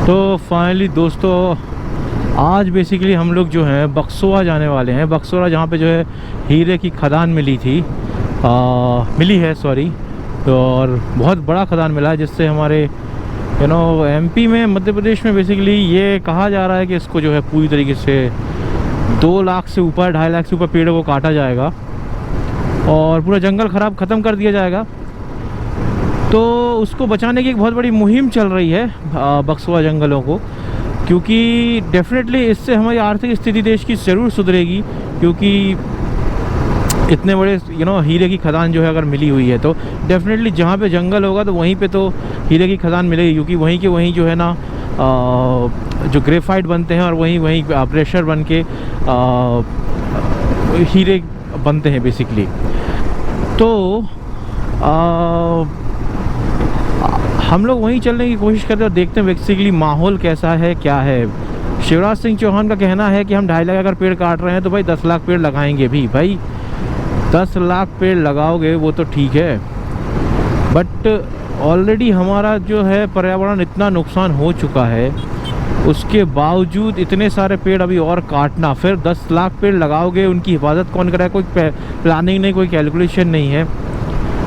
तो फाइनली दोस्तों आज बेसिकली हम लोग जो हैं बक्सोरा जाने वाले हैं। बक्सोरा जहाँ पे जो है हीरे की खदान मिली थी मिली है सॉरी। तो और बहुत बड़ा खदान मिला है जिससे हमारे एमपी में मध्य प्रदेश में बेसिकली ये कहा जा रहा है कि इसको जो है पूरी तरीके से 2 लाख से ऊपर 2.5 लाख से ऊपर पेड़ों को काटा जाएगा और पूरा जंगल ख़त्म कर दिया जाएगा। तो उसको बचाने की एक बहुत बड़ी मुहिम चल रही है बक्सोरा जंगलों को, क्योंकि डेफिनेटली इससे हमारी आर्थिक स्थिति देश की ज़रूर सुधरेगी। क्योंकि इतने बड़े हीरे की खदान जो है अगर मिली हुई है तो डेफिनेटली जहाँ पे जंगल होगा तो वहीं पे तो हीरे की खदान मिलेगी, क्योंकि वहीं के वहीं जो है ना जो ग्रेफाइट बनते हैं और वहीं प्रेशर बन के हीरे बनते हैं बेसिकली। तो हम लोग वहीं चलने की कोशिश करते हैं और देखते हैं बेसिकली माहौल कैसा है क्या है। शिवराज सिंह चौहान का कहना है कि हम 2.5 लाख अगर पेड़ काट रहे हैं तो भाई 10 लाख पेड़ लगाएंगे भी। भाई 10 लाख पेड़ लगाओगे वो तो ठीक है, बट ऑलरेडी हमारा जो है पर्यावरण इतना नुकसान हो चुका है, उसके बावजूद इतने सारे पेड़ अभी और काटना, फिर 10 लाख पेड़ लगाओगे उनकी हिफाजत कौन कराए? कोई प्लानिंग नहीं, कोई कैलकुलेशन नहीं है।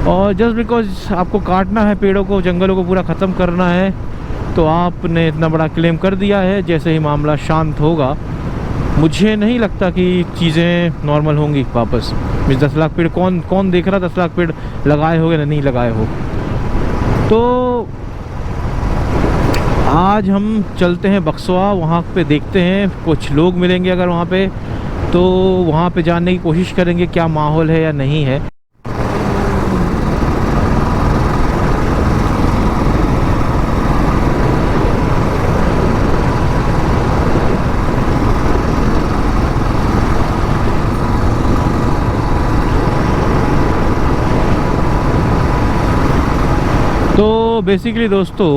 और जस्ट बिकॉज आपको काटना है पेड़ों को, जंगलों को पूरा ख़त्म करना है, तो आपने इतना बड़ा क्लेम कर दिया है। जैसे ही मामला शांत होगा मुझे नहीं लगता कि चीज़ें नॉर्मल होंगी वापस। 10 लाख पेड़ कौन देख रहा 10 लाख पेड़ लगाए हो या नहीं लगाए हो। तो आज हम चलते हैं बक्सोरा, वहाँ पे देखते हैं कुछ लोग मिलेंगे अगर वहाँ पे, तो वहाँ पे जानने की कोशिश करेंगे क्या माहौल है या नहीं है। तो बेसिकली दोस्तों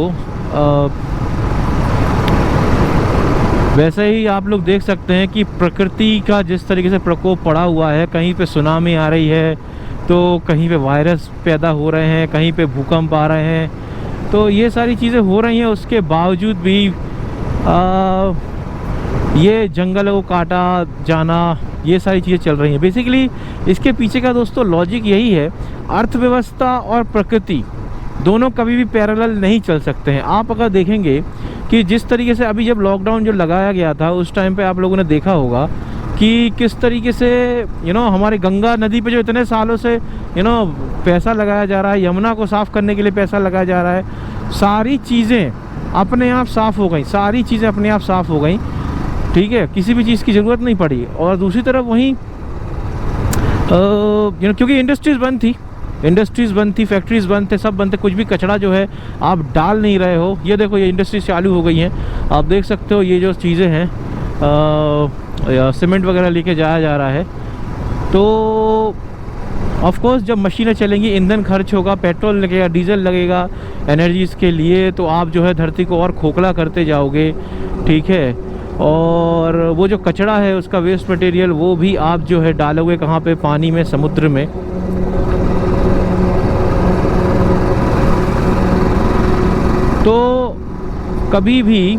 वैसे ही आप लोग देख सकते हैं कि प्रकृति का जिस तरीके से प्रकोप पड़ा हुआ है, कहीं पे सुनामी आ रही है तो कहीं पे वायरस पैदा हो रहे हैं, कहीं पे भूकंप आ रहे हैं। तो ये सारी चीज़ें हो रही हैं, उसके बावजूद भी ये जंगलों को काटा जाना, ये सारी चीज़ें चल रही हैं। बेसिकली इसके पीछे का दोस्तों लॉजिक यही है, अर्थव्यवस्था और प्रकृति दोनों कभी भी पैरेलल नहीं चल सकते हैं। आप अगर देखेंगे कि जिस तरीके से अभी जब लॉकडाउन जो लगाया गया था उस टाइम पे आप लोगों ने देखा होगा कि किस तरीके से हमारे गंगा नदी पे जो इतने सालों से पैसा लगाया जा रहा है, यमुना को साफ़ करने के लिए पैसा लगाया जा रहा है, सारी चीज़ें अपने आप साफ़ हो गई, सारी चीज़ें अपने आप साफ़ हो गई, ठीक है, किसी भी चीज़ की ज़रूरत नहीं पड़ी। और दूसरी तरफ वहीं क्योंकि इंडस्ट्रीज़ बंद थी, फैक्ट्रीज़ बंद थे, सब बंद थे, कुछ भी कचरा जो है आप डाल नहीं रहे हो। ये देखो ये इंडस्ट्रीज चालू हो गई हैं, आप देख सकते हो ये जो चीज़ें हैं सीमेंट वगैरह लेके जाया जा रहा है। तो ऑफ कोर्स जब मशीनें चलेंगी ईंधन खर्च होगा, पेट्रोल लगेगा, डीजल लगेगा एनर्जीज़ के लिए, तो आप जो है धरती को और खोखला करते जाओगे, ठीक है। और वो जो कचरा है उसका वेस्ट मटेरियल वो भी आप जो है डालोगे कहाँ पे? पानी में, समुद्र में। तो कभी भी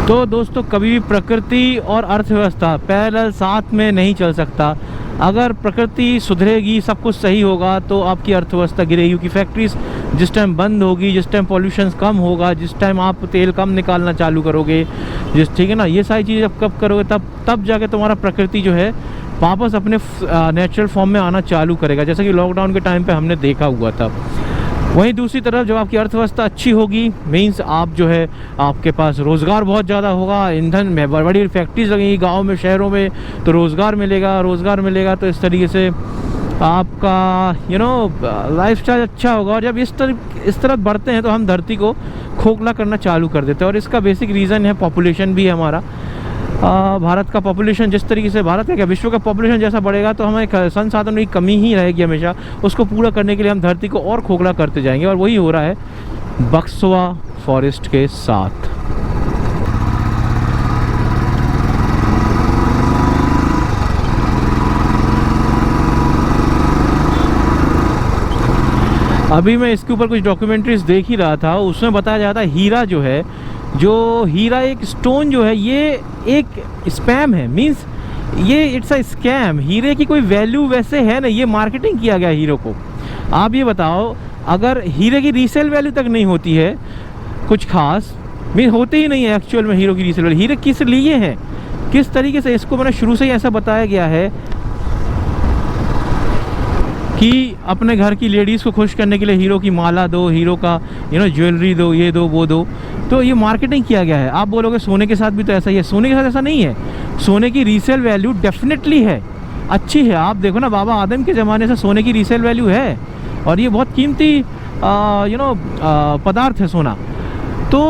तो दोस्तों कभी भी प्रकृति और अर्थव्यवस्था पैरेलल साथ में नहीं चल सकता। अगर प्रकृति सुधरेगी, सब कुछ सही होगा, तो आपकी अर्थव्यवस्था गिरेगी। क्योंकि फैक्ट्रीज जिस टाइम बंद होगी, जिस टाइम पॉल्यूशन कम होगा, जिस टाइम आप तेल कम निकालना चालू करोगे, ठीक है ना, ये सारी चीज़ें जब कब करोगे तब जाके तुम्हारा प्रकृति जो है वापस अपने नेचुरल फॉर्म में आना चालू करेगा, जैसा कि लॉकडाउन के टाइम पे हमने देखा हुआ था। वहीं दूसरी तरफ जब आपकी अर्थव्यवस्था अच्छी होगी, मीन्स आप जो है आपके पास रोज़गार बहुत ज़्यादा होगा, ईंधन में बड़ी फैक्ट्रीज लगेंगी गाँव में, शहरों में, तो रोज़गार मिलेगा। तो इस तरीके से आपका लाइफस्टाइल अच्छा होगा। और जब इस तरफ बढ़ते हैं तो हम धरती को खोखला करना चालू कर देते हैं। और इसका बेसिक रीज़न है पॉपुलेशन भी है हमारा। भारत का पॉपुलेशन जिस तरीके से, भारत का क्या विश्व का पॉपुलेशन जैसा बढ़ेगा तो हमें संसाधनों की कमी ही रहेगी हमेशा। उसको पूरा करने के लिए हम धरती को और खोखला करते जाएंगे, और वही हो रहा है बक्सवा फॉरेस्ट के साथ। अभी मैं इसके ऊपर कुछ डॉक्यूमेंट्रीज देख ही रहा था, उसमें बताया जाता है हीरा जो है, जो हीरा एक स्टोन जो है ये एक स्पैम है, मींस ये इट्स अ स्कैम। हीरे की कोई वैल्यू वैसे है नहीं, ये मार्केटिंग किया गया हीरो को। आप ये बताओ, अगर हीरे की रीसेल वैल्यू तक नहीं होती है कुछ खास, मीन होती ही नहीं है एक्चुअल में हीरो की रीसेल वैल्यू। हीरे किस लिए हैं, किस तरीके से, इसको मैंने शुरू से ही ऐसा बताया गया है कि अपने घर की लेडीज़ को खुश करने के लिए हीरो की माला दो, हीरो का ज्वेलरी दो, ये दो वो दो, तो ये मार्केटिंग किया गया है। आप बोलोगे सोने के साथ भी तो ऐसा ही है, सोने के साथ ऐसा नहीं है। सोने की रीसेल वैल्यू डेफिनेटली है, अच्छी है। आप देखो ना, बाबा आदम के ज़माने से सोने की रीसेल वैल्यू है, और ये बहुत कीमती पदार्थ है सोना। तो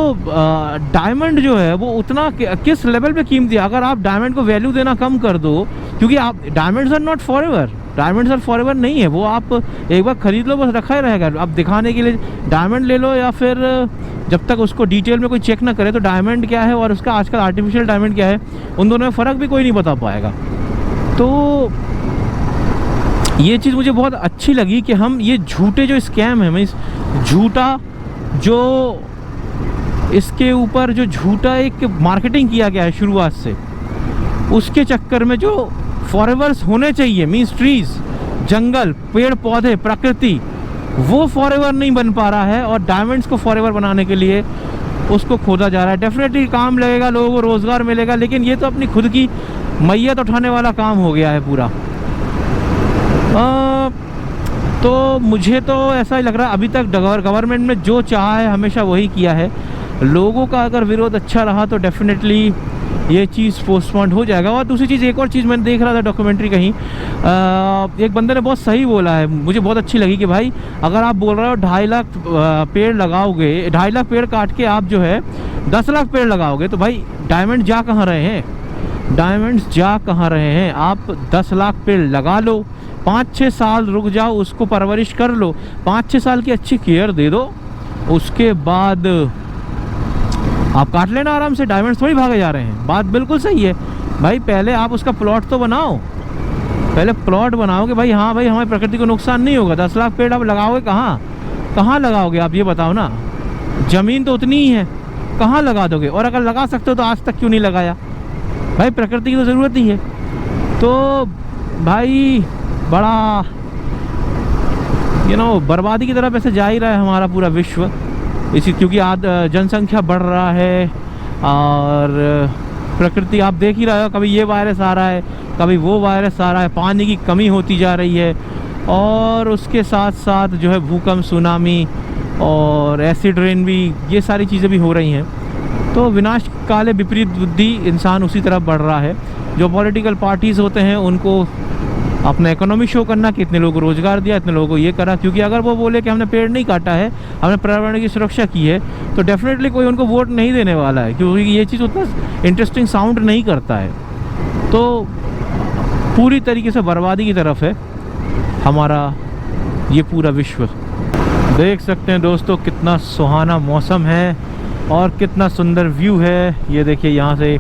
डायमंड जो है वो उतना किस लेवल पे कीमती है। अगर आप डायमंड को वैल्यू देना कम कर दो, क्योंकि आप diamonds are not forever, diamonds are forever नहीं है वो। आप एक बार ख़रीद लो, बस रखा ही रहेगा। आप दिखाने के लिए डायमंड ले लो, या फिर जब तक उसको डिटेल में कोई चेक ना करे तो डायमंड क्या है और उसका आजकल आर्टिफिशियल डायमंड क्या है, उन दोनों में फ़र्क भी कोई नहीं बता पाएगा। तो ये चीज़ मुझे बहुत अच्छी लगी कि हम ये झूठे जो स्कैम है, मीन्स झूठा जो इसके ऊपर जो झूठा एक मार्केटिंग किया गया है शुरुआत से, उसके चक्कर में जो फॉरएवर्स होने चाहिए, मीन्स ट्रीज, जंगल, पेड़ पौधे, प्रकृति, वो फॉरएवर नहीं बन पा रहा है, और डायमंड्स को फॉरएवर बनाने के लिए उसको खोदा जा रहा है। डेफिनेटली काम लगेगा, लोगों को रोज़गार मिलेगा, लेकिन ये तो अपनी खुद की मैयत उठाने वाला काम हो गया है पूरा। तो मुझे तो ऐसा ही लग रहा है अभी तक गवर्नमेंट ने जो चाहा है हमेशा वही किया है। लोगों का अगर विरोध अच्छा रहा तो डेफिनेटली ये चीज़ पोस्टपोन हो जाएगा। और दूसरी चीज़, एक और चीज़ मैंने देख रहा था डॉक्यूमेंट्री कहीं, एक बंदे ने बहुत सही बोला है, मुझे बहुत अच्छी लगी कि भाई अगर आप बोल रहे हो 2.5 लाख पेड़ लगाओगे, 2.5 लाख पेड़ काट के आप जो है 10 लाख पेड़ लगाओगे, तो भाई डायमंड जा कहाँ रहे हैं, डायमंड्स जा कहाँ रहे हैं। आप 10 लाख पेड़ लगा लो, 5-6 साल रुक जाओ, उसको परवरिश कर लो, 5-6 साल की अच्छी केयर दे दो, उसके बाद आप काट लेना आराम से। डायमंड्स थोड़ी भागे जा रहे हैं, बात बिल्कुल सही है भाई। पहले आप उसका प्लॉट तो बनाओ, पहले प्लॉट बनाओ कि भाई हाँ भाई हमारी प्रकृति को नुकसान नहीं होगा। 10 लाख पेड़ आप लगाओगे कहाँ लगाओगे आप ये बताओ ना। ज़मीन तो उतनी ही है, कहाँ लगा दोगे, और अगर लगा सकते हो तो आज तक क्यों नहीं लगाया भाई, प्रकृति की तो ज़रूरत ही है। तो भाई बड़ा बर्बादी की तरफ ऐसे जा ही रहा है हमारा पूरा विश्व, इसी क्योंकि जनसंख्या बढ़ रहा है, और प्रकृति आप देख ही रहे हो, कभी ये वायरस आ रहा है, कभी वो वायरस आ रहा है, पानी की कमी होती जा रही है, और उसके साथ साथ जो है भूकंप, सुनामी और एसिड रेन भी, ये सारी चीज़ें भी हो रही हैं। तो विनाश काले विपरीत बुद्धि, इंसान उसी तरफ बढ़ रहा है। जो पॉलिटिकल पार्टीज़ होते हैं उनको अपना इकोनॉमी शो करना कि इतने लोगों को रोज़गार दिया, इतने लोगों को ये करा, क्योंकि अगर वो बोले कि हमने पेड़ नहीं काटा है, हमने पर्यावरण की सुरक्षा की है, तो डेफिनेटली कोई उनको वोट नहीं देने वाला है, क्योंकि ये चीज़ उतना इंटरेस्टिंग साउंड नहीं करता है। तो पूरी तरीके से बर्बादी की तरफ है हमारा ये पूरा विश्व। देख सकते हैं दोस्तों कितना सुहाना मौसम है और कितना सुंदर व्यू है। ये देखिए यहाँ से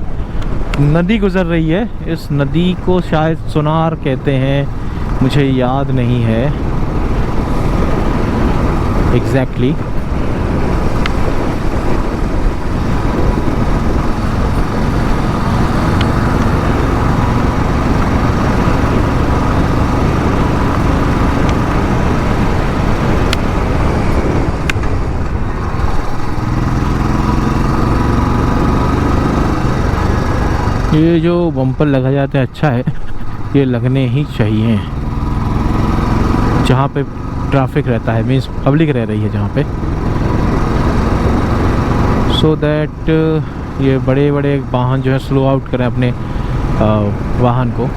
नदी गुजर रही है, इस नदी को शायद सोनार कहते हैं, मुझे याद नहीं है एग्जैक्टली। ये जो बम्पर लगा जाते हैं अच्छा है, ये लगने ही चाहिए जहाँ पे ट्रैफिक रहता है, मीन्स पब्लिक रह रही है जहाँ पे, सो दैट ये बड़े बड़े वाहन जो है स्लो आउट करें अपने वाहन को।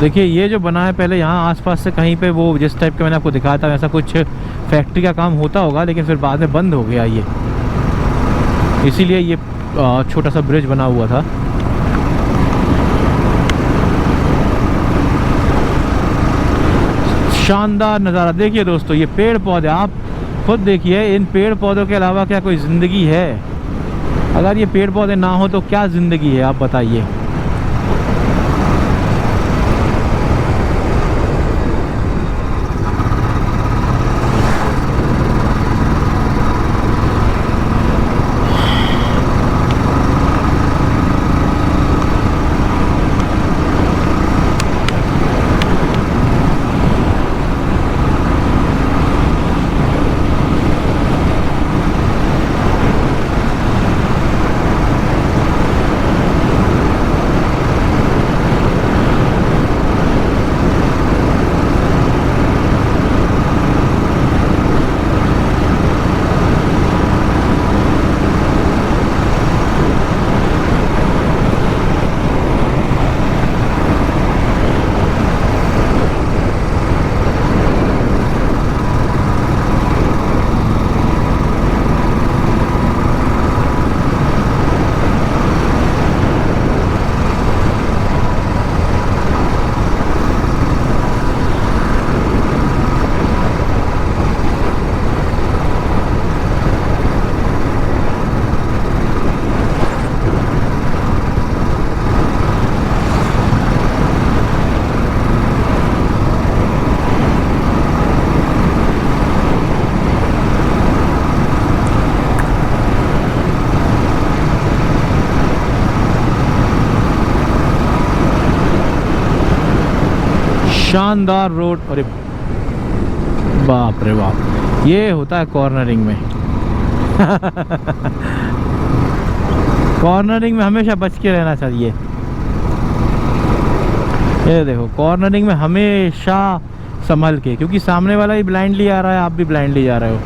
देखिए ये जो बना है, पहले यहाँ आसपास से कहीं पे वो जिस टाइप का मैंने आपको दिखाया था वैसा कुछ फैक्ट्री का काम होता होगा, लेकिन फिर बाद में बंद हो गया ये, इसीलिए ये छोटा सा ब्रिज बना हुआ था। शानदार नज़ारा देखिए दोस्तों, ये पेड़ पौधे आप खुद देखिए, इन पेड़ पौधों के अलावा क्या कोई ज़िंदगी है? अगर ये पेड़ पौधे ना हो तो क्या ज़िंदगी है, आप बताइए। शानदार रोड, अरे बाप रे बाप, ये होता है कॉर्नरिंग में। कॉर्नरिंग में हमेशा बच के रहना चाहिए। ये देखो कॉर्नरिंग में हमेशा संभल के, क्योंकि सामने वाला ही ब्लाइंडली आ रहा है, आप भी ब्लाइंडली जा रहे हो।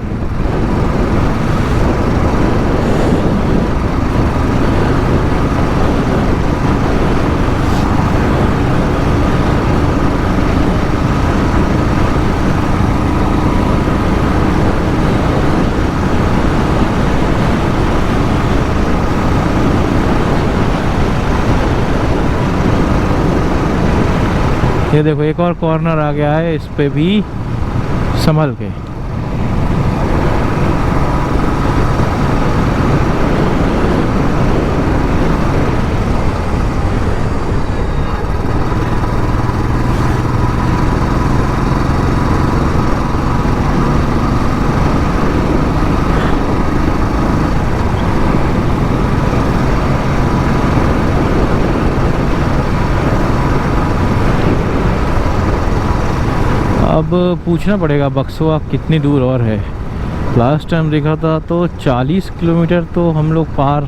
ये देखो एक और कॉर्नर आ गया है, इस पे भी संभल के। अब पूछना पड़ेगा बक्सवा कितनी दूर और है। लास्ट टाइम देखा था तो 40 किलोमीटर तो हम लोग पार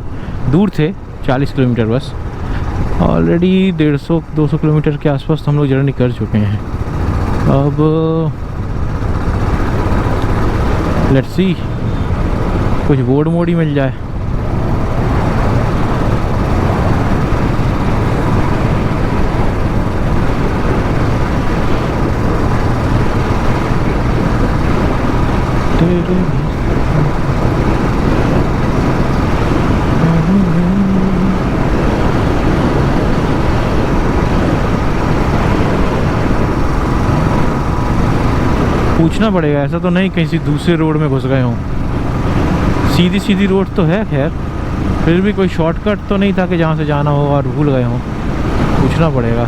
दूर थे, 40 किलोमीटर बस। ऑलरेडी 150-200 किलोमीटर के आसपास हम लोग जर्नी कर चुके हैं। अब लेट्स सी कुछ बोर्ड मोड ही मिल जाए। पूछना पड़ेगा, ऐसा तो नहीं कहीं दूसरे रोड में घुस गए हों। सीधी सीधी रोड तो है खैर, फिर भी कोई शॉर्टकट तो नहीं था कि जहाँ से जाना हो और भूल गए हों। पूछना पड़ेगा।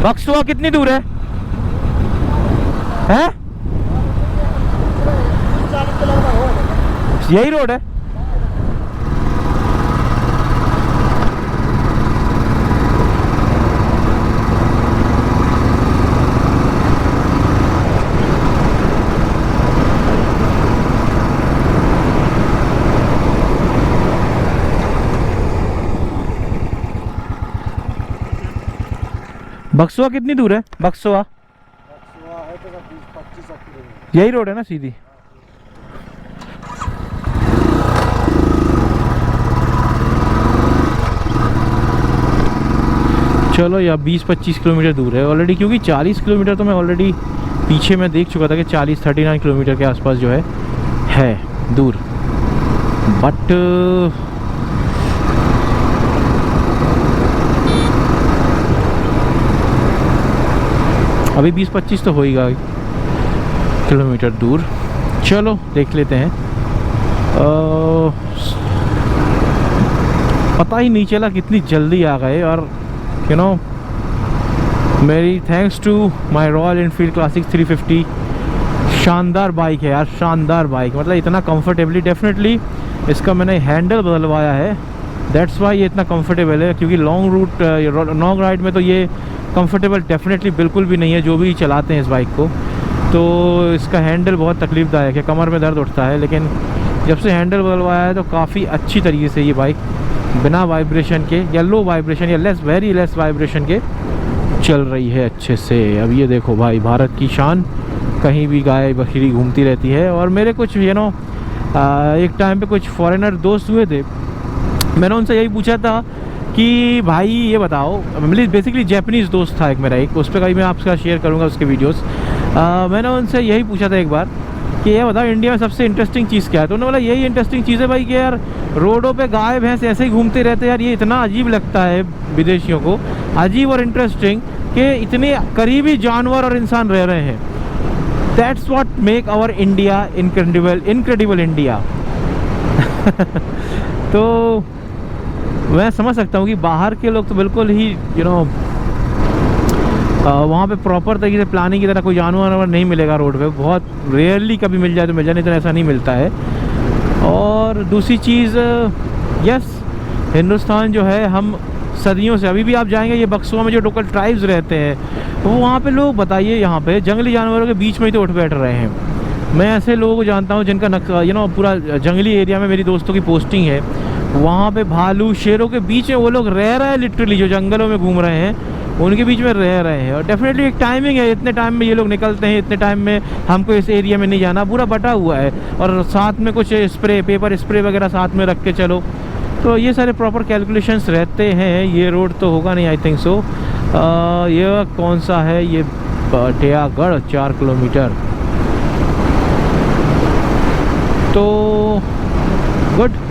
बक्सवा कितनी दूर है? हैं? यही रोड है? बक्सवा कितनी दूर है? बक्सवा है तो 20-25 किलोमीटर। यही रोड है ना सीधी? चलो या 20-25 किलोमीटर दूर है ऑलरेडी, क्योंकि 40 किलोमीटर तो मैं ऑलरेडी पीछे मैं देख चुका था कि 39 किलोमीटर के आसपास जो है दूर। बट अभी 20-25 तो होएगा किलोमीटर दूर। चलो देख लेते हैं। पता ही नहीं चला कितनी जल्दी आ गए। और यू नो मेरी thanks to my Royal Enfield Classic 350, शानदार बाइक है यार, शानदार बाइक, मतलब इतना कंफर्टेबली। डेफिनेटली इसका मैंने हैंडल बदलवाया है, दैट्स वाई ये इतना कंफर्टेबल है, क्योंकि लॉन्ग राइड में तो ये कंफर्टेबल डेफिनेटली बिल्कुल भी नहीं है जो भी चलाते हैं इस बाइक को। तो इसका हैंडल बहुत तकलीफ़दायक है, कमर में दर्द उठता है। लेकिन जब से हैंडल बदलवाया है तो काफ़ी अच्छी तरीके से ये बाइक बिना वाइब्रेशन के या लो वाइब्रेशन या वेरी लेस वाइब्रेशन के चल रही है अच्छे से। अब ये देखो भाई, भारत की शान, कहीं भी गाय बकरी घूमती रहती है। और मेरे कुछ एक टाइम पे कुछ फॉरेनर दोस्त हुए थे, मैंने उनसे यही पूछा था कि भाई ये बताओ, मतलब बेसिकली जैपनीज़ दोस्त था एक मेरा, एक उस पर कभी मैं आपके साथ शेयर करूँगा उसके वीडियोस। मैंने उनसे यही पूछा था एक बार कि ये बताओ इंडिया में सबसे इंटरेस्टिंग चीज़ क्या है। तो उन्होंने बोला यही इंटरेस्टिंग चीज़ है भाई कि यार रोडों पे गाय भैंस ऐसे ही घूमते रहते हैं यार, ये इतना अजीब लगता है विदेशियों को, अजीब और इंटरेस्टिंग कि इतने करीबी जानवर और इंसान रह रहे हैं। That's what make our India incredible India. तो मैं समझ सकता हूँ कि बाहर के लोग तो बिल्कुल ही वहाँ पे प्रॉपर तरीके से प्लानिंग की तरह कोई जानवर नहीं मिलेगा रोड पे, बहुत रेयरली कभी मिल जाए तो मिल जाए, नहीं तो ऐसा नहीं मिलता है। और दूसरी चीज़, यस हिंदुस्तान जो है, हम सदियों से, अभी भी आप जाएंगे ये बक्सवा में जो लोकल ट्राइब्स रहते हैं, वो वहाँ पे लोग बताइए यहाँ पे जंगली जानवरों के बीच में ही तो उठ बैठ रहे हैं। मैं ऐसे लोगों को जानता हूँ जिनका पूरा जंगली एरिया में मेरी दोस्तों की पोस्टिंग है, वहाँ पे भालू शेरों के बीच में वो लोग रह रहे हैं, लिटरली जो जंगलों में घूम रहे हैं उनके बीच में रह रहे हैं। और डेफिनेटली एक टाइमिंग है, इतने टाइम में ये लोग निकलते हैं, इतने टाइम में हमको इस एरिया में नहीं जाना, पूरा बटा हुआ है। और साथ में कुछ पेपर स्प्रे वगैरह साथ में रख के चलो, तो ये सारे प्रॉपर कैलकुलेशंस रहते हैं। ये रोड तो होगा नहीं, आई थिंक सो। ये कौन सा है, ये टियागढ़ 4 किलोमीटर, तो गुड।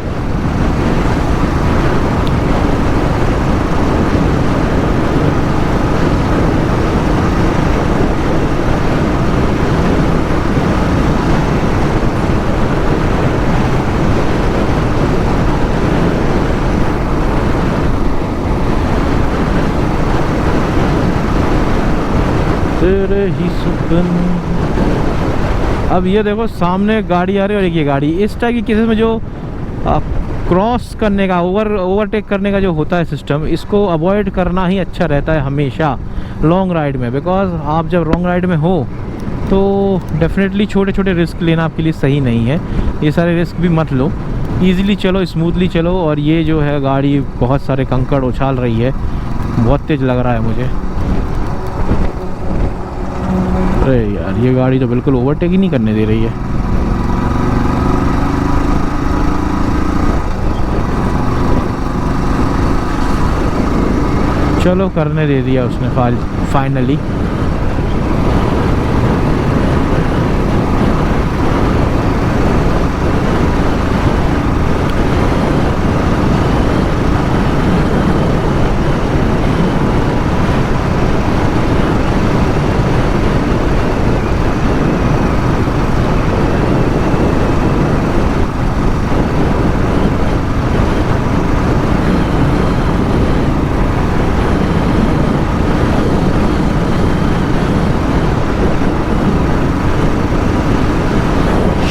ही सुकन। अब ये देखो सामने गाड़ी आ रही है, और एक ये गाड़ी, इस टाइप की केसेस में जो क्रॉस करने का, ओवरटेक करने का जो होता है सिस्टम, इसको अवॉइड करना ही अच्छा रहता है हमेशा लॉन्ग राइड में। बिकॉज आप जब लॉन्ग राइड में हो तो डेफिनेटली छोटे छोटे रिस्क लेना आपके लिए सही नहीं है। ये सारे रिस्क भी मत लो, ईज़िली चलो, स्मूथली चलो। और ये जो है गाड़ी बहुत सारे कंकड़ उछाल रही है, बहुत तेज़ लग रहा है मुझे। अरे यार ये गाड़ी तो बिल्कुल ओवरटेक ही नहीं करने दे रही है। चलो करने दे दिया उसने फाइनली।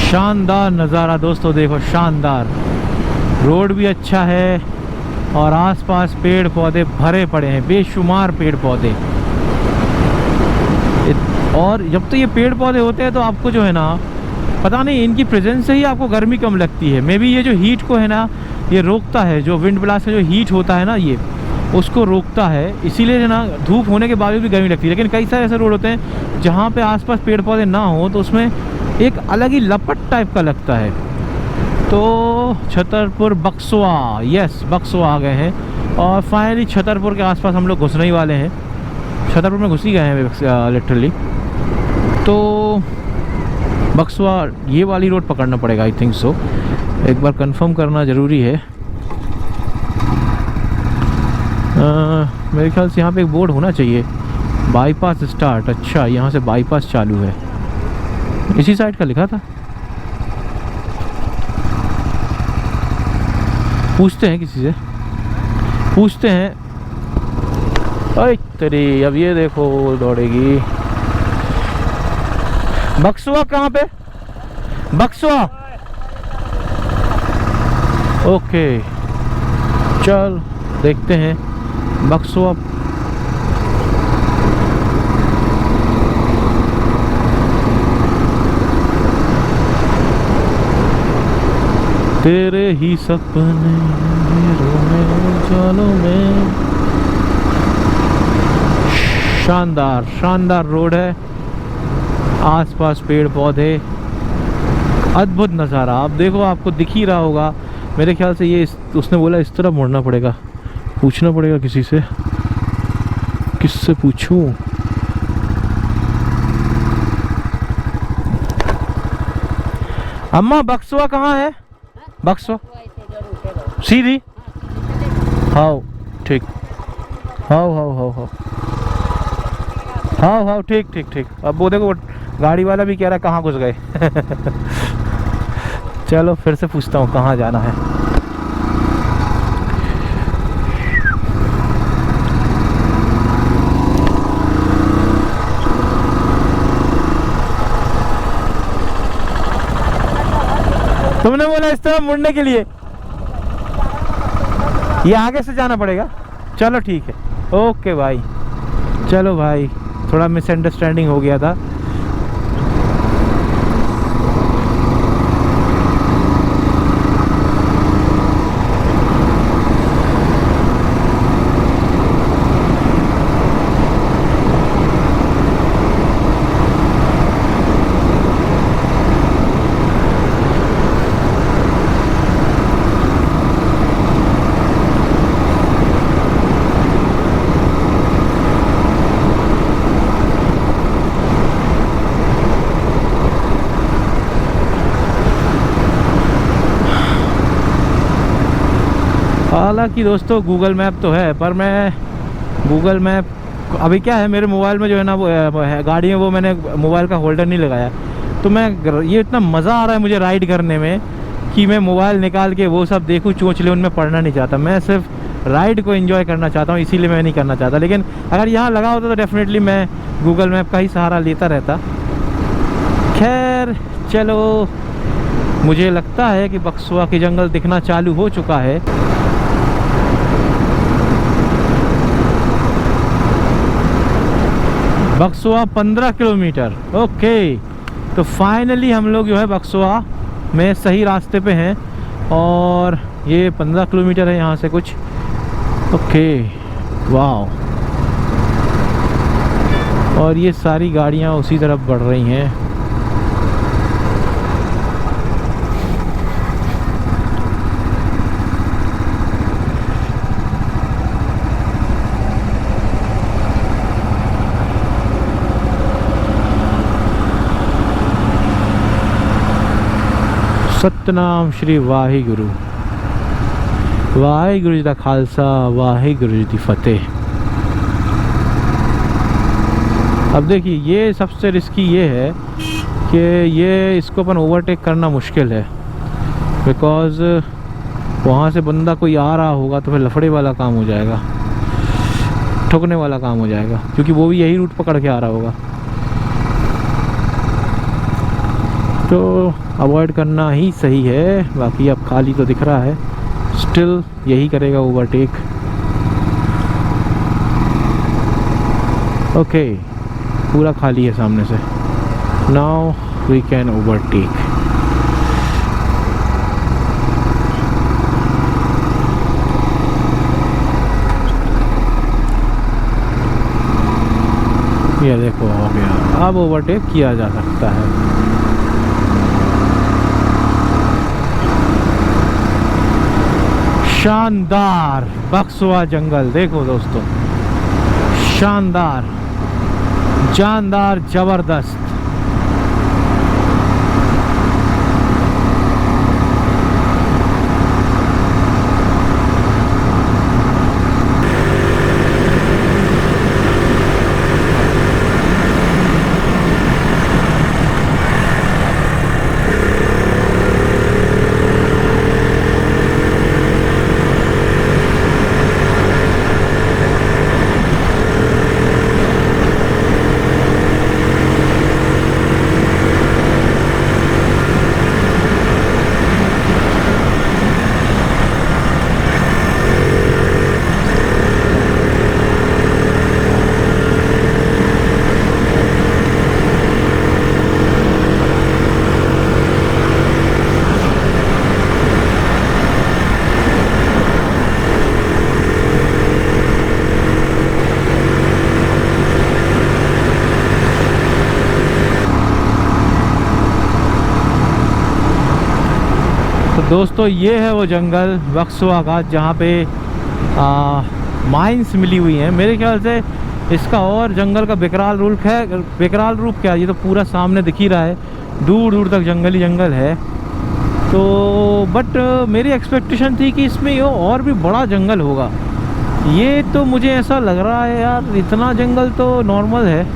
शानदार नज़ारा दोस्तों, देखो शानदार, रोड भी अच्छा है और आसपास पेड़ पौधे भरे पड़े हैं, बेशुमार पेड़ पौधे। और जब तो ये पेड़ पौधे होते हैं तो आपको जो है ना, पता नहीं, इनकी प्रेजेंस से ही आपको गर्मी कम लगती है। मे बी ये जो हीट को है ना, ये रोकता है, जो विंड ब्लास्ट का जो हीट होता है ना, ये उसको रोकता है, इसीलिए जो ना धूप होने के बावजूद भी गर्मी लगती है। लेकिन कई सारे ऐसे रोड होते हैं जहाँ पे आसपास पेड़ पौधे ना हो तो उसमें एक अलग ही लपट टाइप का लगता है। तो छतरपुर बक्सवा, यस बक्सवा आ गए हैं। और फाइनली छतरपुर के आसपास हम लोग घुसने ही वाले हैं। छतरपुर में घुस ही गए हैं लिटरली। तो बक्सवा ये वाली रोड पकड़ना पड़ेगा आई थिंक सो, एक बार कंफर्म करना ज़रूरी है। मेरे ख्याल से यहाँ पे एक बोर्ड होना चाहिए, बाईपास स्टार्ट। अच्छा, यहाँ से बाईपास चालू है, इसी साइड का लिखा था। पूछते हैं किसी से, पूछते हैं। अरे तेरी, अब ये देखो दौड़ेगी। बक्सवा कहाँ पे? बक्सवा, ओके चल देखते हैं बक्सवा। तेरे ही सपने चलो में। शानदार शानदार रोड है, आसपास पेड़ पौधे, अद्भुत नज़ारा। आप देखो, आपको दिख ही रहा होगा। मेरे ख्याल से ये उसने बोला इस तरफ मुड़ना पड़ेगा, पूछना पड़ेगा किसी से। किससे पूछूं? अम्मा बक्सवा कहाँ है? बक्सवा सीधी? हाँ ठीक, हाँ हाँ हाँ हाँ हाँ हाँ ठीक ठीक ठीक। अब वो देखो गाड़ी वाला भी कह रहा है कहाँ घुस गए। चलो फिर से पूछता हूँ कहाँ जाना है। तुमने बोला इस तरह मुड़ने के लिए, ये आगे से जाना पड़ेगा। चलो ठीक है, ओके भाई। चलो भाई, थोड़ा मिसअंडरस्टैंडिंग हो गया था। हालांकि दोस्तों गूगल मैप तो है, पर मैं गूगल मैप अभी क्या है मेरे मोबाइल में जो है ना वो है गाड़ी में, वो मैंने मोबाइल का होल्डर नहीं लगाया। तो मैं ये इतना मज़ा आ रहा है मुझे राइड करने में कि मैं मोबाइल निकाल के वो सब देखूँ, चोंचले उनमें पढ़ना नहीं चाहता। मैं सिर्फ राइड को एंजॉय करना चाहता हूँ, इसीलिए मैं नहीं करना चाहता। लेकिन अगर यहाँ लगा होता तो डेफिनेटली मैं गूगल मैप का ही सहारा लेता रहता। खैर चलो, मुझे लगता है कि बक्सवा के जंगल दिखना चालू हो चुका है। Buxwaha 15 kilometre, okay. तो फाइनली हम लोग जो है बक्सवा में सही रास्ते पे हैं, और ये 15 किलोमीटर है यहाँ से कुछ। ओके वाह, और ये सारी गाड़ियाँ उसी तरफ बढ़ रही हैं। सतनाम श्री वाहिगुरु, वाहिगुरु जी का खालसा, वाहिगुरु जी की फतेह। अब देखिए, ये सबसे रिस्की ये है कि ये इसको अपन ओवरटेक करना मुश्किल है, बिकॉज़ वहाँ से बंदा कोई आ रहा होगा तो फिर लफड़े वाला काम हो जाएगा, ठुकने वाला काम हो जाएगा, क्योंकि वो भी यही रूट पकड़ के आ रहा होगा। तो अवॉइड करना ही सही है। बाकी अब खाली तो दिख रहा है, स्टिल यही करेगा ओवरटेक। ओके, पूरा खाली है सामने से। Now we can overtake. ये देखो हो गया, अब ओवरटेक किया जा सकता है। शानदार बक्सवा जंगल देखो दोस्तों, शानदार, जानदार, जबरदस्त। दोस्तों ये है वो जंगल बक्सवा का जहाँ पे माइंस मिली हुई हैं। मेरे ख्याल से इसका और जंगल का बेकराल रूप है, बेकराल रूप क्या, ये तो पूरा सामने दिख ही रहा है, दूर दूर तक जंगल ही जंगल है। तो बट मेरी एक्सपेक्टेशन थी कि इसमें ये और भी बड़ा जंगल होगा। ये तो मुझे ऐसा लग रहा है यार, इतना जंगल तो नॉर्मल है।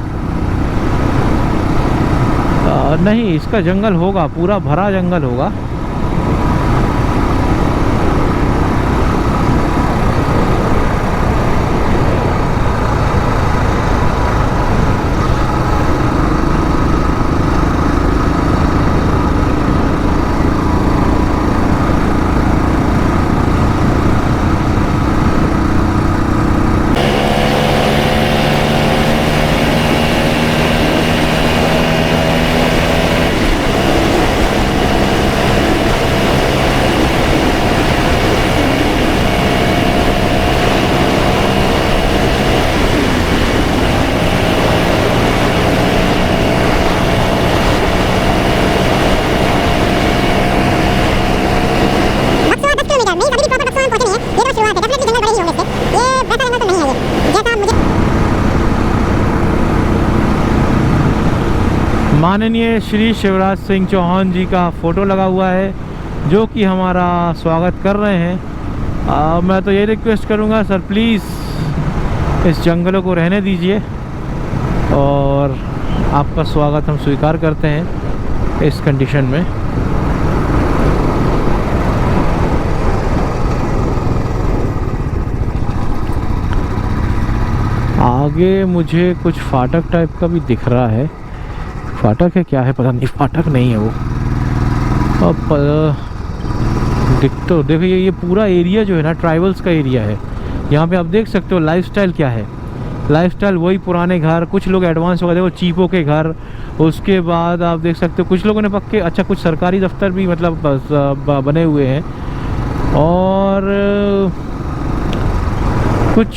नहीं, इसका जंगल होगा, पूरा भरा जंगल होगा। माननीय श्री शिवराज सिंह चौहान जी का फ़ोटो लगा हुआ है जो कि हमारा स्वागत कर रहे हैं। मैं तो ये रिक्वेस्ट करूँगा सर, प्लीज़ इस जंगलों को रहने दीजिए और आपका स्वागत हम स्वीकार करते हैं इस कंडीशन में। आगे मुझे कुछ फाटक टाइप का भी दिख रहा है। फाटक है क्या है पता नहीं, फाटक नहीं है वो। अब तो देखो ये पूरा एरिया जो है ना ट्राइबल्स का एरिया है। यहाँ पे आप देख सकते हो लाइफस्टाइल क्या है। लाइफस्टाइल वही पुराने घर, कुछ लोग एडवांस हो गए, देखो चीपों के घर। उसके बाद आप देख सकते हो कुछ लोगों ने पक्के, अच्छा कुछ सरकारी दफ्तर भी मतलब बने हुए हैं। और कुछ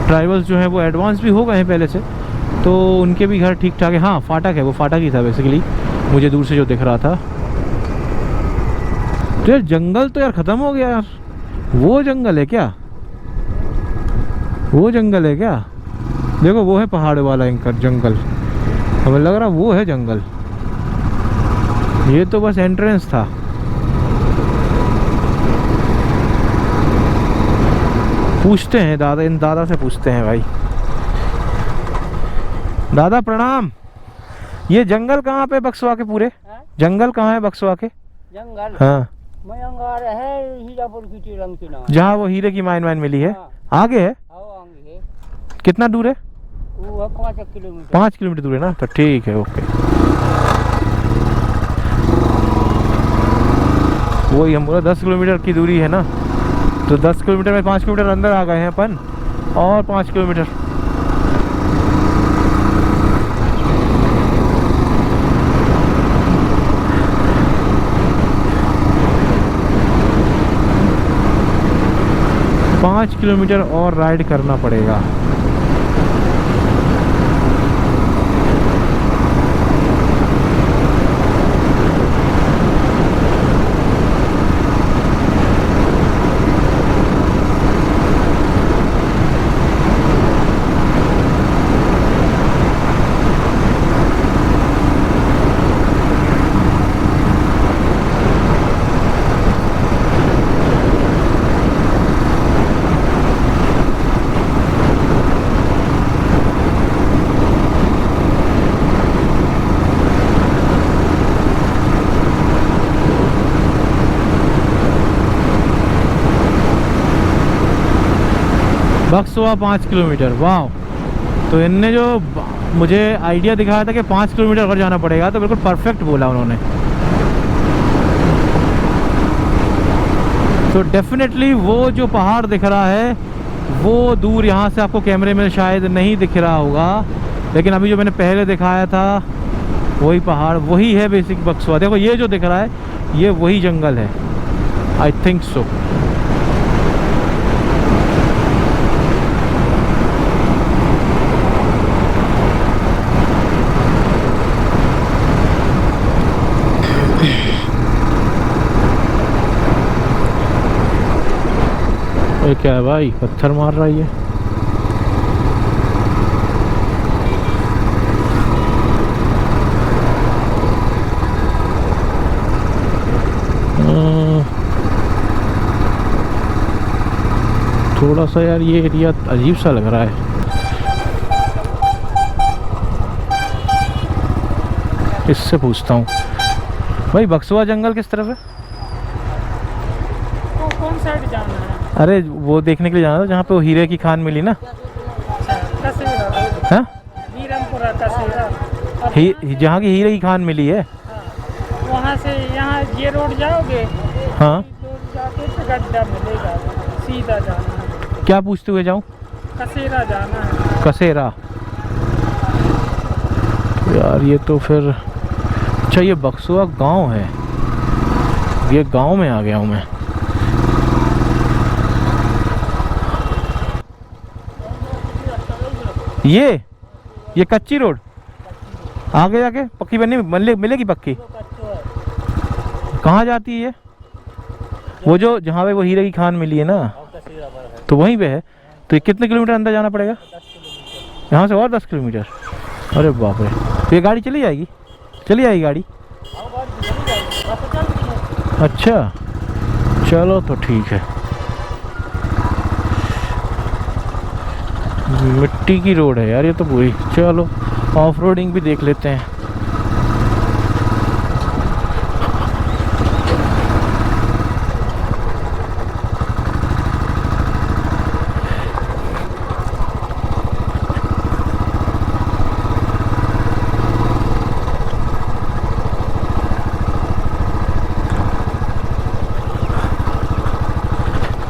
ट्राइबल्स जो हैं वो एडवांस भी हो गए हैं पहले से, तो उनके भी घर ठीक ठाक है। हाँ फाटक है, वो फाटक ही था बेसिकली, मुझे दूर से जो दिख रहा था। तो यार जंगल तो यार ख़त्म हो गया यार। वो जंगल है क्या? वो जंगल है क्या? देखो वो है पहाड़ वाला जंगल, हमें लग रहा वो है जंगल। ये तो बस एंट्रेंस था। पूछते हैं दादा, इन दादा से पूछते हैं भाई। दादा प्रणाम, ये जंगल कहाँ पे बक्सवा के पूरे? जंगल कहाँ है बक्सवा के? जंगल हाँ है हीरापुर की टीरंग किनारे, जहाँ वो हीरे की माइन मिली है। हाँ। आगे है? आगे है। कितना दूर है? वो 5 किलोमीटर। 5 किलोमीटर दूर है ना, तो ठीक है, ओके। वही हम बोला 10 किलोमीटर की दूरी है ना, तो 10 किलोमीटर में 5 किलोमीटर अंदर आ गए हैं अपन, और 5 किलोमीटर। पाँच किलोमीटर और राइड करना पड़ेगा। बक्सवा 5 किलोमीटर, वाह। तो इनने जो मुझे आइडिया दिखाया था कि 5 किलोमीटर और जाना पड़ेगा, तो बिल्कुल परफेक्ट बोला उन्होंने। तो डेफिनेटली वो जो पहाड़ दिख रहा है वो दूर यहाँ से आपको कैमरे में शायद नहीं दिख रहा होगा, लेकिन अभी जो मैंने पहले दिखाया था वही पहाड़, वही है बेसिक बक्सवा। देखो ये जो दिख रहा है ये वही जंगल है, आई थिंक सो। ये क्या है भाई, पत्थर मार रहा है ये। थोड़ा सा यार ये एरिया अजीब सा लग रहा है। इससे पूछता हूँ भाई, बक्सवा जंगल किस तरफ है? तो कौन साइड जाना है? अरे वो देखने के लिए जाना था जहाँ पे वो हीरे की खान मिली ना। कसेरा, हाँ, हीरमपुरा कसेरा। जहाँ की हीरे की खान मिली है। वहाँ से यहाँ ये रोड जाओगे, हाँ, रोड जाके तो गड्ढा मिलेगा, सीधा जाना है। क्या पूछते हुए जाऊँ? कसेरा जाना है। कसेरा यार, ये तो फिर अच्छा ये बक्सवा गांव है, ये गांव में आ गया हूँ मैं। ये कच्ची रोड आगे जाके पक्की बननी मिलेगी पक्की। कहाँ जाती है ये? वो जो जहाँ पे वो हीरे की खान मिली है ना, तो वहीं पे है। तो ये कितने किलोमीटर अंदर जाना पड़ेगा? यहाँ से और 10 किलोमीटर? अरे बाप रे, तो ये गाड़ी चली जाएगी? चली जाएगी गाड़ी? अच्छा चलो तो ठीक है। मिट्टी की रोड है यार ये तो पूरी। चलो ऑफ रोडिंग भी देख लेते हैं।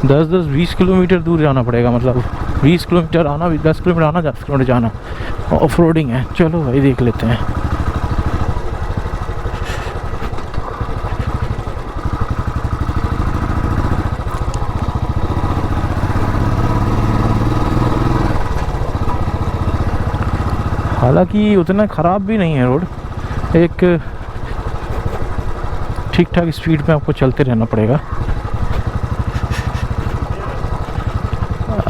दस 20 किलोमीटर दूर जाना पड़ेगा, मतलब 20 किलोमीटर आना, 10 किलोमीटर आना, 10 किलोमीटर जाना। ऑफ रोडिंग है, चलो भाई देख लेते हैं। हालांकि उतना ख़राब भी नहीं है रोड, एक ठीक ठाक स्पीड में आपको चलते रहना पड़ेगा।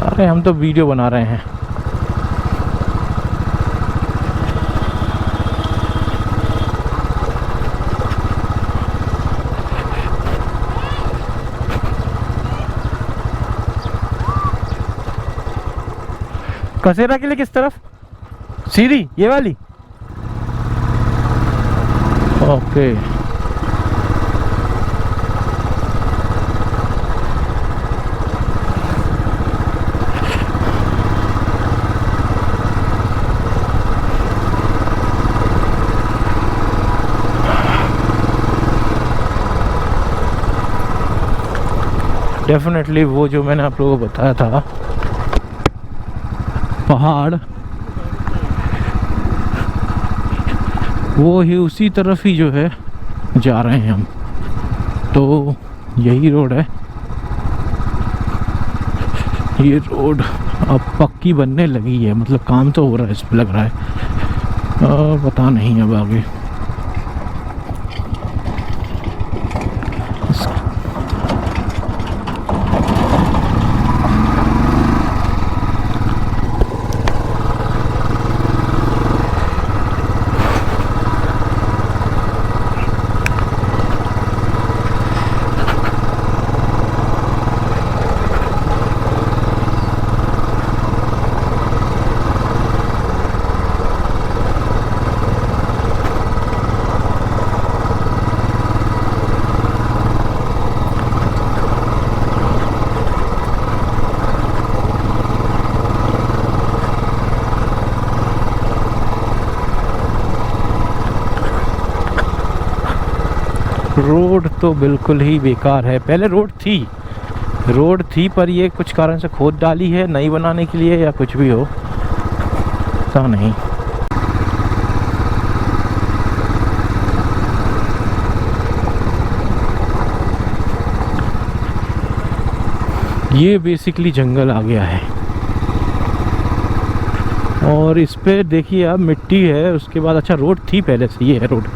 अरे हम तो वीडियो बना रहे हैं। कसेरा के लिए किस तरफ? सीधी ये वाली? ओके डेफिनेटली वो जो मैंने आप लोगों को बताया था पहाड़, वो ही उसी तरफ ही जो है जा रहे हैं हम। तो यही रोड है। ये रोड अब पक्की बनने लगी है, मतलब काम तो हो रहा है इस पे लग रहा है। पता नहीं अब आगे। रोड तो बिल्कुल ही बेकार है। पहले रोड थी पर ये कुछ कारण से खोद डाली है नई बनाने के लिए या कुछ भी हो, पता नहीं। ये बेसिकली जंगल आ गया है और इस पे देखिए अब मिट्टी है। उसके बाद अच्छा रोड थी पहले से, ये है रोड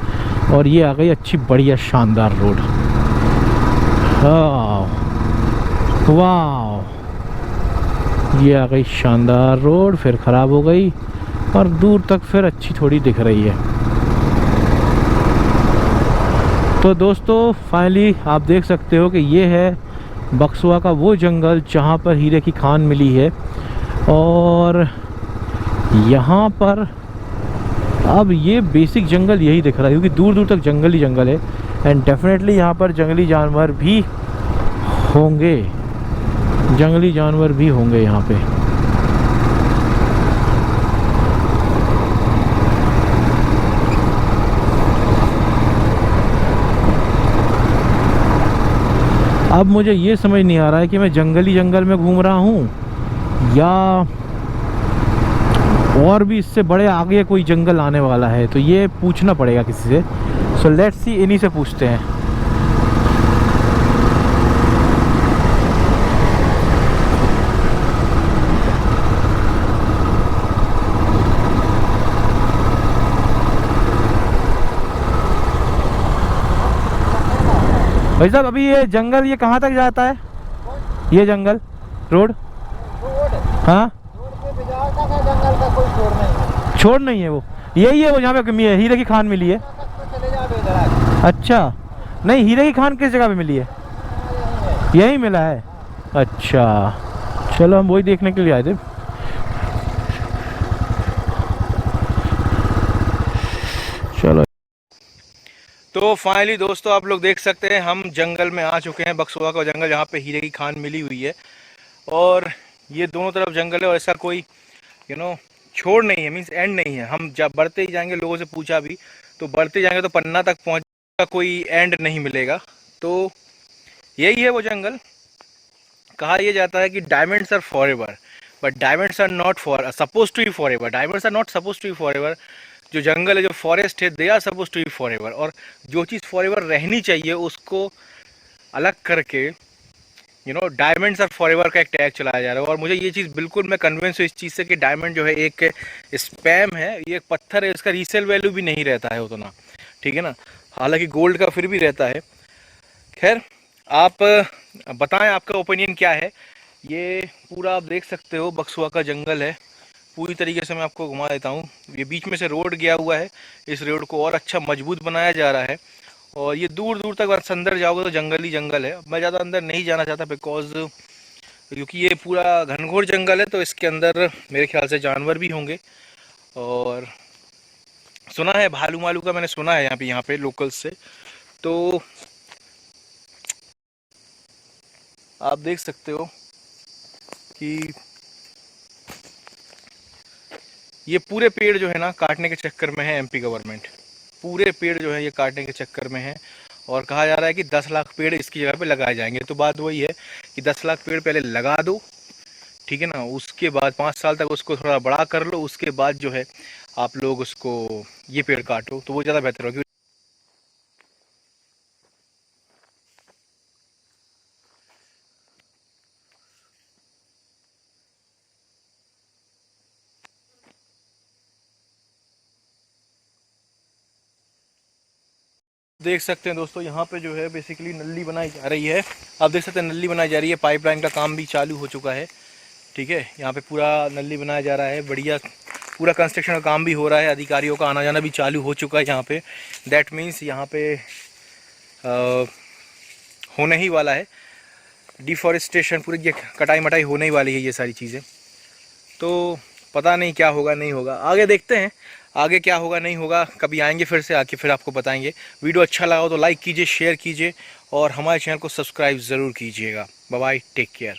और ये आ गई अच्छी बढ़िया शानदार रोड। वाह, ये आ गई शानदार रोड, फिर ख़राब हो गई और दूर तक फिर अच्छी थोड़ी दिख रही है। तो दोस्तों फाइनली आप देख सकते हो कि ये है बक्सवा का वो जंगल जहाँ पर हीरे की खान मिली है और यहाँ पर अब ये बेसिक जंगल यही दिख रहा है क्योंकि दूर दूर तक जंगल ही जंगल है एंड डेफिनेटली यहाँ पर जंगली जानवर भी होंगे, यहाँ पे। अब मुझे ये समझ नहीं आ रहा है कि मैं जंगली जंगल में घूम रहा हूँ या और भी इससे बड़े आगे कोई जंगल आने वाला है, तो ये पूछना पड़ेगा किसी से। सो लेट्स सी, इन्हीं से पूछते हैं। भाई साहब अभी ये जंगल ये कहाँ तक जाता है? ये जंगल रोड? हाँ जंगल का कोई छोड़ नहीं है। छोड़ नहीं है वो, यही है वो जहाँ पे हीरे की खान मिली है। चले जाओ। अच्छा, नहीं हीरे की खान किस जगह पे मिली है? यही मिला है। अच्छा चलो हम वही देखने के लिए आए थे। चलो तो फाइनली दोस्तों आप लोग देख सकते हैं हम जंगल में आ चुके हैं, बक्सवा का जंगल जहाँ पे हीरे की खान मिली हुई है और ये दोनों तरफ जंगल है और ऐसा कोई छोड़ नहीं है, मीन्स एंड नहीं है। हम जब बढ़ते ही जाएंगे, लोगों से पूछा भी तो बढ़ते जाएंगे तो पन्ना तक पहुँचने का कोई एंड नहीं मिलेगा। तो यही है वो जंगल। कहा यह जाता है कि diamonds are forever but diamonds are not for suppose to be forever, diamonds are not suppose to be forever. जो जंगल है, जो फॉरेस्ट है, they are suppose to be forever, और जो चीज़ फॉर एवर रहनी चाहिए उसको अलग करके डायमंड्स आर फॉर एवर का एक टैग चलाया जा रहा है। और मुझे ये चीज़ बिल्कुल मैं कन्विंस हूँ इस चीज़ से कि डायमंड जो है एक स्पैम है, ये एक पत्थर है, इसका रीसेल वैल्यू भी नहीं रहता है उतना, ठीक है ना। हालांकि गोल्ड का फिर भी रहता है। खैर आप बताएं आपका ओपिनियन क्या है। ये पूरा आप देख सकते हो बक्सवा का जंगल है, पूरी तरीके से मैं आपको घुमा देता हूँ। ये बीच में से रोड गया हुआ है, इस रोड को और अच्छा मजबूत बनाया जा रहा है और ये दूर दूर तक बस अंदर जाओगे तो जंगल ही जंगल है। मैं ज़्यादा अंदर नहीं जाना चाहता क्योंकि ये पूरा घनघोर जंगल है, तो इसके अंदर मेरे ख्याल से जानवर भी होंगे। और सुना है भालू मालू का, मैंने सुना है यहाँ पे लोकल्स से। तो आप देख सकते हो कि ये पूरे पेड़ जो है ना काटने के चक्कर में है एमपी गवर्नमेंट, पूरे पेड़ जो है ये काटने के चक्कर में है। और कहा जा रहा है कि 10 लाख पेड़ इसकी जगह पे लगाए जाएंगे। तो बात वही है कि 10 लाख पेड़ पहले लगा दो, ठीक है ना, उसके बाद 5 साल तक उसको थोड़ा बड़ा कर लो, उसके बाद जो है आप लोग उसको ये पेड़ काटो तो वो ज़्यादा बेहतर होगा। देख सकते हैं दोस्तों यहाँ पे जो है बेसिकली नल्ली बनाई जा रही है। आप देख सकते हैं नल्ली बनाई जा रही है, पाइपलाइन का काम भी चालू हो चुका है, ठीक है। यहाँ पे पूरा नल्ली बनाया जा रहा है, बढ़िया पूरा कंस्ट्रक्शन का काम भी हो रहा है, अधिकारियों का आना जाना भी चालू हो चुका है यहाँ पे। दैट मीन्स यहाँ पे होने ही वाला है डिफॉरेस्टेशन, पूरी ये कटाई मटाई होने ही वाली है ये सारी चीज़ें। तो पता नहीं क्या होगा नहीं होगा, आगे देखते हैं आगे क्या होगा नहीं होगा। कभी आएंगे फिर से, आके फिर आपको बताएंगे। वीडियो अच्छा लगा हो तो लाइक कीजिए, शेयर कीजिए और हमारे चैनल को सब्सक्राइब ज़रूर कीजिएगा। Bye bye, take care.